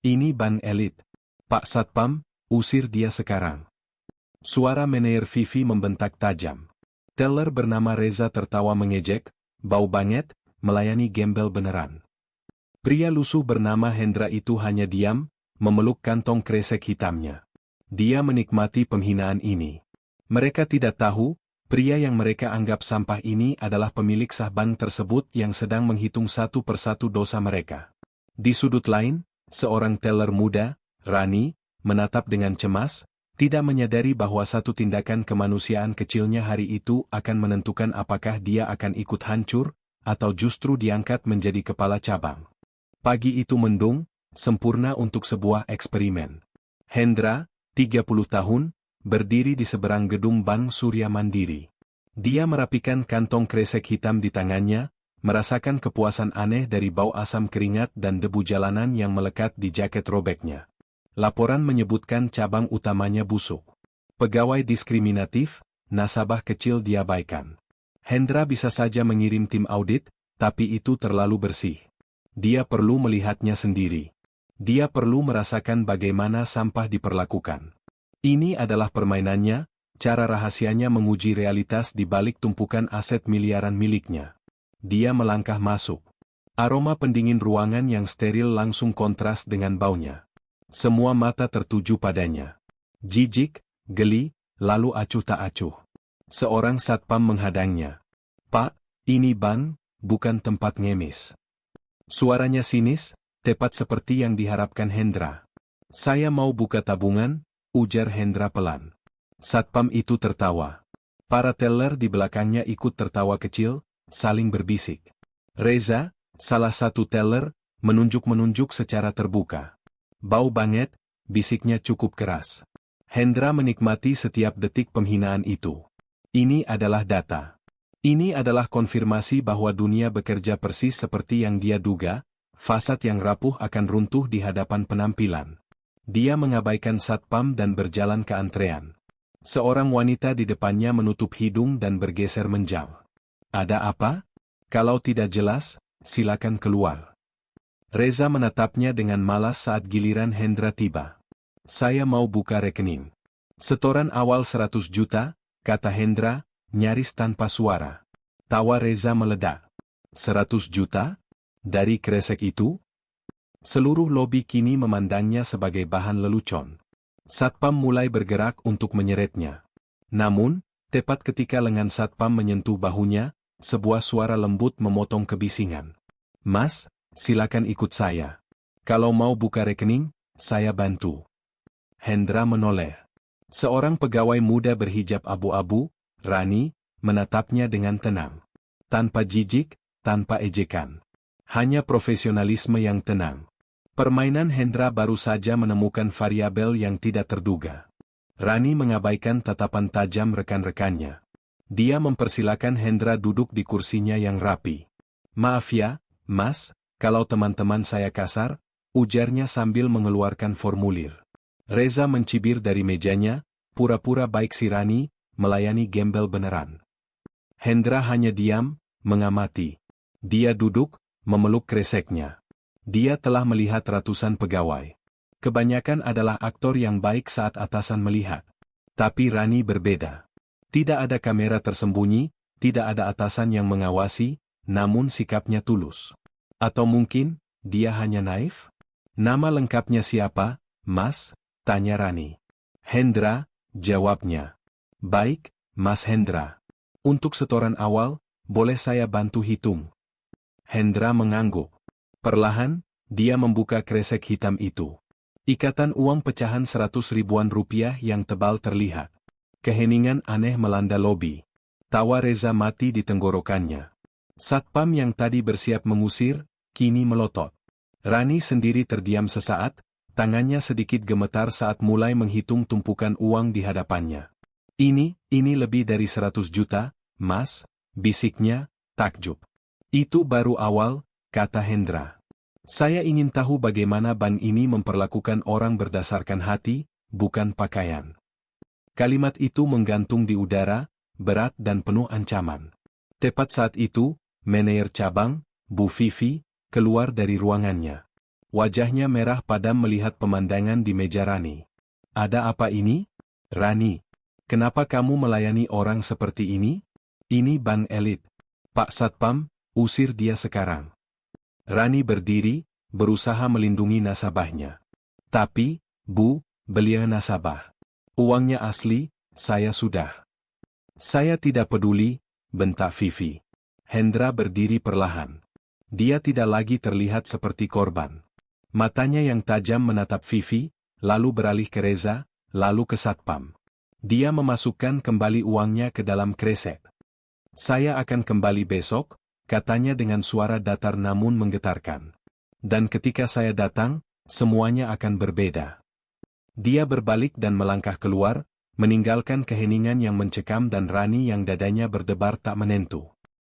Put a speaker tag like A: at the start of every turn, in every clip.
A: Ini bank elit. Pak Satpam, usir dia sekarang. Suara manajer Vivi membentak tajam. Teller bernama Reza tertawa mengejek, bau banget, melayani gembel beneran. Pria lusuh bernama Hendra itu hanya diam, memeluk kantong kresek hitamnya. Dia menikmati penghinaan ini. Mereka tidak tahu, pria yang mereka anggap sampah ini adalah pemilik sah bank tersebut yang sedang menghitung satu persatu dosa mereka. Di sudut lain, seorang teller muda, Rani, menatap dengan cemas, tidak menyadari bahwa satu tindakan kemanusiaan kecilnya hari itu akan menentukan apakah dia akan ikut hancur, atau justru diangkat menjadi kepala cabang. Pagi itu mendung, sempurna untuk sebuah eksperimen. Hendra, 30 tahun, berdiri di seberang gedung Bank Surya Mandiri. Dia merapikan kantong kresek hitam di tangannya, merasakan kepuasan aneh dari bau asam keringat dan debu jalanan yang melekat di jaket robeknya. Laporan menyebutkan cabang utamanya busuk. Pegawai diskriminatif, nasabah kecil diabaikan. Hendra bisa saja mengirim tim audit, tapi itu terlalu bersih. Dia perlu melihatnya sendiri. Dia perlu merasakan bagaimana sampah diperlakukan. Ini adalah permainannya, cara rahasianya menguji realitas di balik tumpukan aset miliaran miliknya. Dia melangkah masuk. Aroma pendingin ruangan yang steril langsung kontras dengan baunya. Semua mata tertuju padanya. Jijik, geli, lalu acuh tak acuh. Seorang satpam menghadangnya. "Pak, ini bank, bukan tempat ngemis." Suaranya sinis, tepat seperti yang diharapkan Hendra. "Saya mau buka tabungan," ujar Hendra pelan. Satpam itu tertawa. Para teller di belakangnya ikut tertawa kecil, saling berbisik. Reza, salah satu teller, menunjuk-menunjuk secara terbuka. "Bau banget," bisiknya cukup keras. Hendra menikmati setiap detik penghinaan itu. Ini adalah data. Ini adalah konfirmasi bahwa dunia bekerja persis seperti yang dia duga, fasad yang rapuh akan runtuh di hadapan penampilan. Dia mengabaikan satpam dan berjalan ke antrean. Seorang wanita di depannya menutup hidung dan bergeser menjauh. "Ada apa? Kalau tidak jelas, silakan keluar." Reza menatapnya dengan malas saat giliran Hendra tiba. "Saya mau buka rekening." "Setoran awal 100 juta, kata Hendra, nyaris tanpa suara. Tawa Reza meledak. 100 juta? Dari kresek itu? Seluruh lobi kini memandangnya sebagai bahan lelucon. Satpam mulai bergerak untuk menyeretnya. Namun, tepat ketika lengan Satpam menyentuh bahunya, sebuah suara lembut memotong kebisingan. "Mas, silakan ikut saya. Kalau mau buka rekening, saya bantu." Hendra menoleh. Seorang pegawai muda berhijab abu-abu, Rani, menatapnya dengan tenang. Tanpa jijik, tanpa ejekan. Hanya profesionalisme yang tenang. Permainan Hendra baru saja menemukan variabel yang tidak terduga. Rani mengabaikan tatapan tajam rekan-rekannya. Dia mempersilakan Hendra duduk di kursinya yang rapi. "Maaf ya, Mas, kalau teman-teman saya kasar," ujarnya sambil mengeluarkan formulir. Reza mencibir dari mejanya, pura-pura baik si Rani, melayani gembel beneran. Hendra hanya diam, mengamati. Dia duduk, memeluk kreseknya. Dia telah melihat ratusan pegawai. Kebanyakan adalah aktor yang baik saat atasan melihat. Tapi Rani berbeda. Tidak ada kamera tersembunyi, tidak ada atasan yang mengawasi, namun sikapnya tulus. Atau mungkin, dia hanya naif? "Nama lengkapnya siapa, Mas?" tanya Rani. "Hendra," jawabnya. "Baik, Mas Hendra. Untuk setoran awal, boleh saya bantu hitung?" Hendra mengangguk. Perlahan, dia membuka kresek hitam itu. Ikatan uang pecahan 100 ribuan rupiah yang tebal terlihat. Keheningan aneh melanda lobi. Tawa Reza mati di tenggorokannya. Satpam yang tadi bersiap mengusir, kini melotot. Rani sendiri terdiam sesaat, tangannya sedikit gemetar saat mulai menghitung tumpukan uang di hadapannya. Ini lebih dari 100 juta, Mas," bisiknya, takjub. "Itu baru awal," kata Hendra. "Saya ingin tahu bagaimana bank ini memperlakukan orang berdasarkan hati, bukan pakaian." Kalimat itu menggantung di udara, berat dan penuh ancaman. Tepat saat itu, manajer cabang, Bu Vivi, keluar dari ruangannya. Wajahnya merah padam melihat pemandangan di meja Rani. Ada apa ini? Rani, kenapa kamu melayani orang seperti ini? Ini bank elit. Pak Satpam, usir dia sekarang. Rani berdiri, berusaha melindungi nasabahnya. Tapi, Bu, beliau nasabah. Uangnya asli, saya sudah. Saya tidak peduli, bentak Vivi. Hendra berdiri perlahan. Dia tidak lagi terlihat seperti korban. Matanya yang tajam menatap Vivi, lalu beralih ke Reza, lalu ke Satpam. Dia memasukkan kembali uangnya ke dalam kresek. Saya akan kembali besok, katanya dengan suara datar namun menggetarkan. Dan ketika saya datang, semuanya akan berbeda. Dia berbalik dan melangkah keluar, meninggalkan keheningan yang mencekam dan Rani yang dadanya berdebar tak menentu.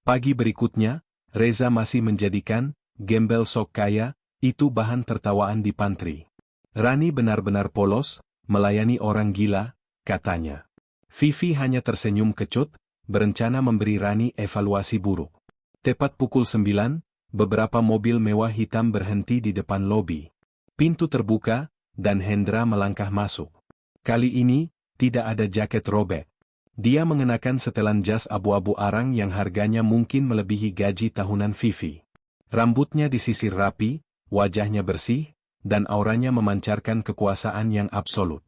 A: Pagi berikutnya, Reza masih menjadikan gembel sok kaya itu bahan tertawaan di pantry. Rani benar-benar polos, melayani orang gila, katanya. Vivi hanya tersenyum kecut, berencana memberi Rani evaluasi buruk. Tepat pukul 9, beberapa mobil mewah hitam berhenti di depan lobi. Pintu terbuka, dan Hendra melangkah masuk. Kali ini, tidak ada jaket robek. Dia mengenakan setelan jas abu-abu arang yang harganya mungkin melebihi gaji tahunan Vivi. Rambutnya disisir rapi, wajahnya bersih, dan auranya memancarkan kekuasaan yang absolut.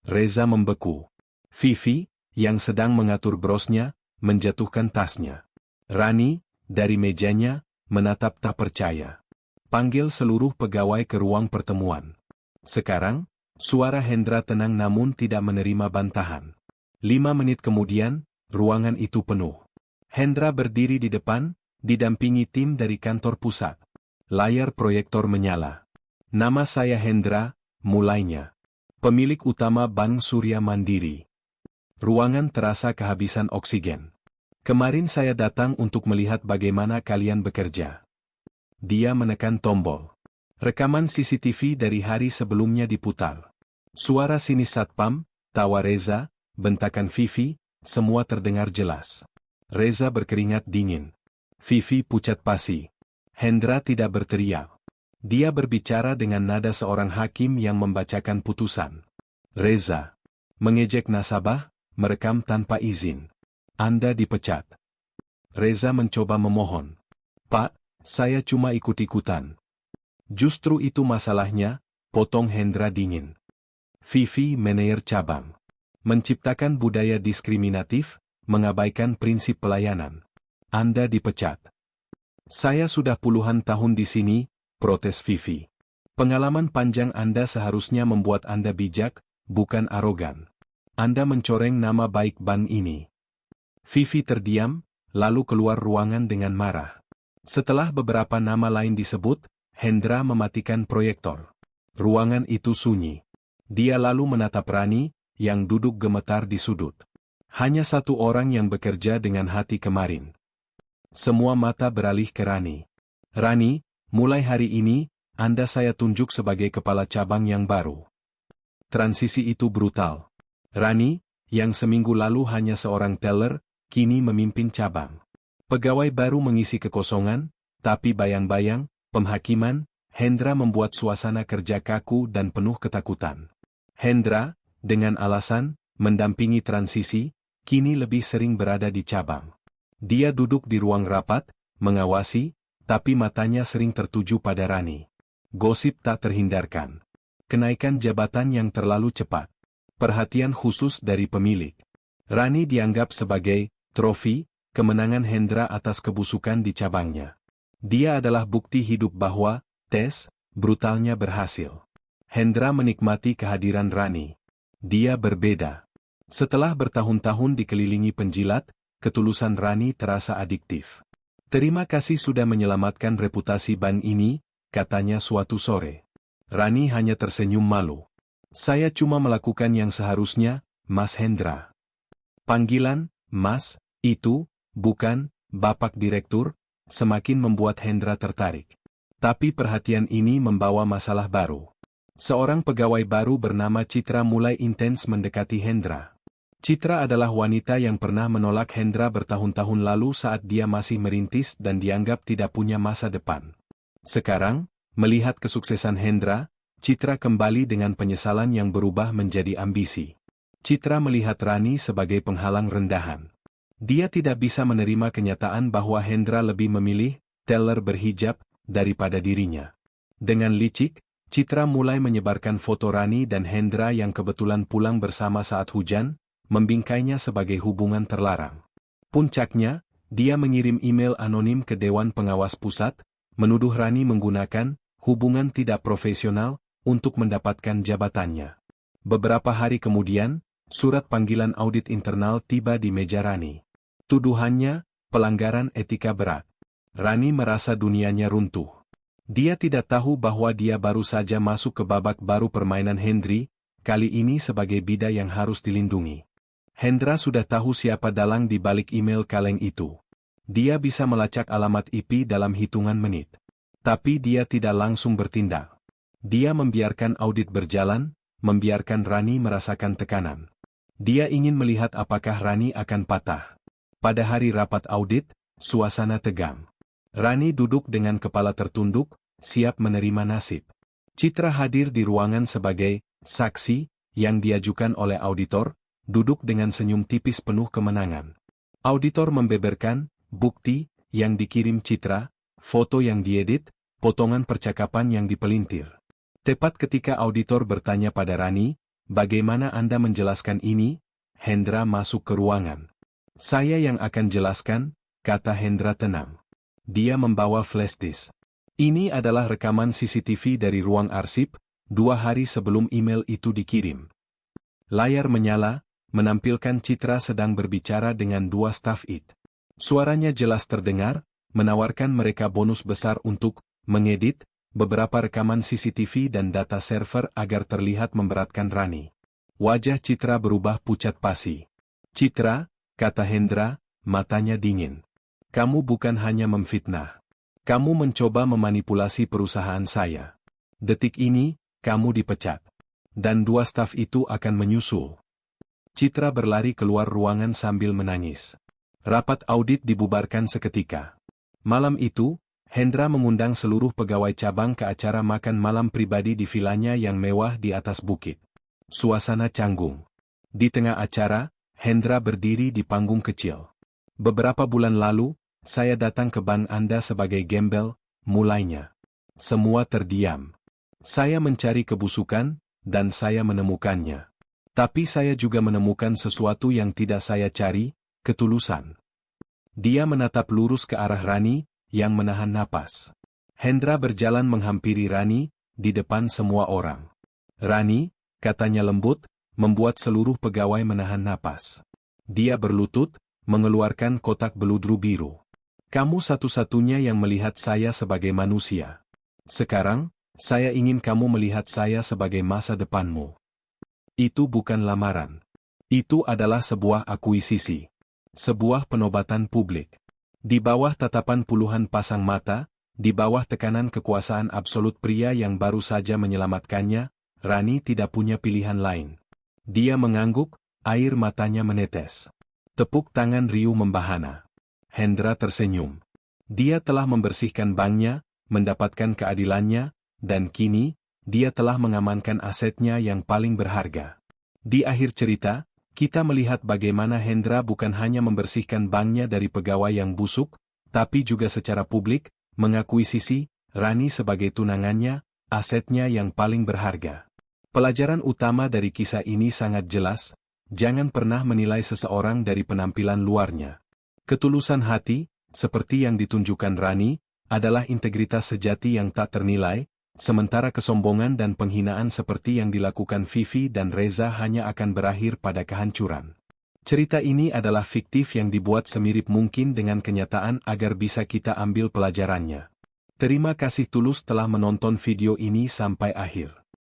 A: Reza membeku. Vivi, yang sedang mengatur brosnya, menjatuhkan tasnya. Rani, dari mejanya, menatap tak percaya. Panggil seluruh pegawai ke ruang pertemuan. Sekarang, suara Hendra tenang namun tidak menerima bantahan. 5 menit kemudian, ruangan itu penuh. Hendra berdiri di depan, didampingi tim dari kantor pusat. Layar proyektor menyala. Nama saya Hendra, mulainya. Pemilik utama Bank Surya Mandiri. Ruangan terasa kehabisan oksigen. Kemarin saya datang untuk melihat bagaimana kalian bekerja. Dia menekan tombol. Rekaman CCTV dari hari sebelumnya diputar. Suara sinis Satpam, tawa Reza, bentakan Vivi, semua terdengar jelas. Reza berkeringat dingin. Vivi pucat pasi. Hendra tidak berteriak. Dia berbicara dengan nada seorang hakim yang membacakan putusan. Reza. Mengejek nasabah, merekam tanpa izin. Anda dipecat. Reza mencoba memohon. Pak, saya cuma ikut-ikutan. Justru itu masalahnya, potong Hendra dingin. Vivi manajer cabang. Menciptakan budaya diskriminatif, mengabaikan prinsip pelayanan. Anda dipecat. Saya sudah puluhan tahun di sini, protes Vivi. Pengalaman panjang Anda seharusnya membuat Anda bijak, bukan arogan. Anda mencoreng nama baik bank ini. Vivi terdiam, lalu keluar ruangan dengan marah. Setelah beberapa nama lain disebut, Hendra mematikan proyektor. Ruangan itu sunyi. Dia lalu menatap Rani, yang duduk gemetar di sudut. Hanya satu orang yang bekerja dengan hati kemarin. Semua mata beralih ke Rani. Rani, mulai hari ini, Anda saya tunjuk sebagai kepala cabang yang baru. Transisi itu brutal. Rani, yang seminggu lalu hanya seorang teller, kini memimpin cabang. Pegawai baru mengisi kekosongan, tapi bayang-bayang, penghakiman, Hendra membuat suasana kerja kaku dan penuh ketakutan. Hendra, dengan alasan, mendampingi transisi, kini lebih sering berada di cabang. Dia duduk di ruang rapat, mengawasi, tapi matanya sering tertuju pada Rani. Gosip tak terhindarkan. Kenaikan jabatan yang terlalu cepat. Perhatian khusus dari pemilik. Rani dianggap sebagai trofi, kemenangan Hendra atas kebusukan di cabangnya. Dia adalah bukti hidup bahwa tes brutalnya berhasil. Hendra menikmati kehadiran Rani. Dia berbeda. Setelah bertahun-tahun dikelilingi penjilat, ketulusan Rani terasa adiktif. Terima kasih sudah menyelamatkan reputasi bank ini, katanya suatu sore. Rani hanya tersenyum malu. Saya cuma melakukan yang seharusnya, Mas Hendra. Panggilan, Mas, itu, bukan, Bapak Direktur, semakin membuat Hendra tertarik. Tapi perhatian ini membawa masalah baru. Seorang pegawai baru bernama Citra mulai intens mendekati Hendra. Citra adalah wanita yang pernah menolak Hendra bertahun-tahun lalu saat dia masih merintis dan dianggap tidak punya masa depan. Sekarang, Melihat kesuksesan Hendra, Citra kembali dengan penyesalan yang berubah menjadi ambisi. Citra melihat Rani sebagai penghalang rendahan. Dia tidak bisa menerima kenyataan bahwa Hendra lebih memilih Teller berhijab daripada dirinya. Dengan licik, Citra mulai menyebarkan foto Rani dan Hendra yang kebetulan pulang bersama saat hujan, membingkainya sebagai hubungan terlarang. Puncaknya, dia mengirim email anonim ke Dewan Pengawas Pusat, menuduh Rani menggunakan hubungan tidak profesional untuk mendapatkan jabatannya. Beberapa hari kemudian, surat panggilan audit internal tiba di meja Rani. Tuduhannya, pelanggaran etika berat. Rani merasa dunianya runtuh. Dia tidak tahu bahwa dia baru saja masuk ke babak baru permainan Hendri, kali ini sebagai bidai yang harus dilindungi. Hendra sudah tahu siapa dalang di balik email kaleng itu. Dia bisa melacak alamat IP dalam hitungan menit. Tapi dia tidak langsung bertindak. Dia membiarkan audit berjalan, membiarkan Rani merasakan tekanan. Dia ingin melihat apakah Rani akan patah. Pada hari rapat audit, suasana tegang. Rani duduk dengan kepala tertunduk, siap menerima nasib. Citra hadir di ruangan sebagai saksi yang diajukan oleh auditor, duduk dengan senyum tipis penuh kemenangan. Auditor membeberkan bukti yang dikirim Citra, foto yang diedit, potongan percakapan yang dipelintir. Tepat ketika auditor bertanya pada Rani, "Bagaimana Anda menjelaskan ini?" Hendra masuk ke ruangan. "Saya yang akan jelaskan," kata Hendra tenang. Dia membawa flash disk. Ini adalah rekaman CCTV dari ruang arsip, 2 hari sebelum email itu dikirim. Layar menyala, menampilkan Citra sedang berbicara dengan 2 staf IT. Suaranya jelas terdengar, menawarkan mereka bonus besar untuk mengedit beberapa rekaman CCTV dan data server agar terlihat memberatkan Rani. Wajah Citra berubah pucat pasi. "Citra," kata Hendra, matanya dingin. "Kamu bukan hanya memfitnah. Kamu mencoba memanipulasi perusahaan saya. Detik ini, kamu dipecat. Dan 2 staf itu akan menyusul." Citra berlari keluar ruangan sambil menangis. Rapat audit dibubarkan seketika. Malam itu, Hendra mengundang seluruh pegawai cabang ke acara makan malam pribadi di vilanya yang mewah di atas bukit. Suasana canggung. Di tengah acara, Hendra berdiri di panggung kecil. "Beberapa bulan lalu, saya datang ke bank Anda sebagai gembel," mulainya. Semua terdiam. "Saya mencari kebusukan, dan saya menemukannya. Tapi saya juga menemukan sesuatu yang tidak saya cari, ketulusan." Dia menatap lurus ke arah Rani, yang menahan napas. Hendra berjalan menghampiri Rani, di depan semua orang. "Rani," katanya lembut, membuat seluruh pegawai menahan napas. Dia berlutut, mengeluarkan kotak beludru biru. "Kamu satu-satunya yang melihat saya sebagai manusia. Sekarang, saya ingin kamu melihat saya sebagai masa depanmu." Itu bukan lamaran. Itu adalah sebuah akuisisi. Sebuah penobatan publik. Di bawah tatapan puluhan pasang mata, di bawah tekanan kekuasaan absolut pria yang baru saja menyelamatkannya, Rani tidak punya pilihan lain. Dia mengangguk, air matanya menetes. Tepuk tangan riuh membahana. Hendra tersenyum. Dia telah membersihkan banknya, mendapatkan keadilannya, dan kini, dia telah mengamankan asetnya yang paling berharga. Di akhir cerita, kita melihat bagaimana Hendra bukan hanya membersihkan banknya dari pegawai yang busuk, tapi juga secara publik, mengakuisisi Rani sebagai tunangannya, asetnya yang paling berharga. Pelajaran utama dari kisah ini sangat jelas, jangan pernah menilai seseorang dari penampilan luarnya. Ketulusan hati, seperti yang ditunjukkan Rani, adalah integritas sejati yang tak ternilai, sementara kesombongan dan penghinaan seperti yang dilakukan Vivi dan Reza hanya akan berakhir pada kehancuran. Cerita ini adalah fiktif yang dibuat semirip mungkin dengan kenyataan agar bisa kita ambil pelajarannya. Terima kasih tulus telah menonton video ini sampai akhir.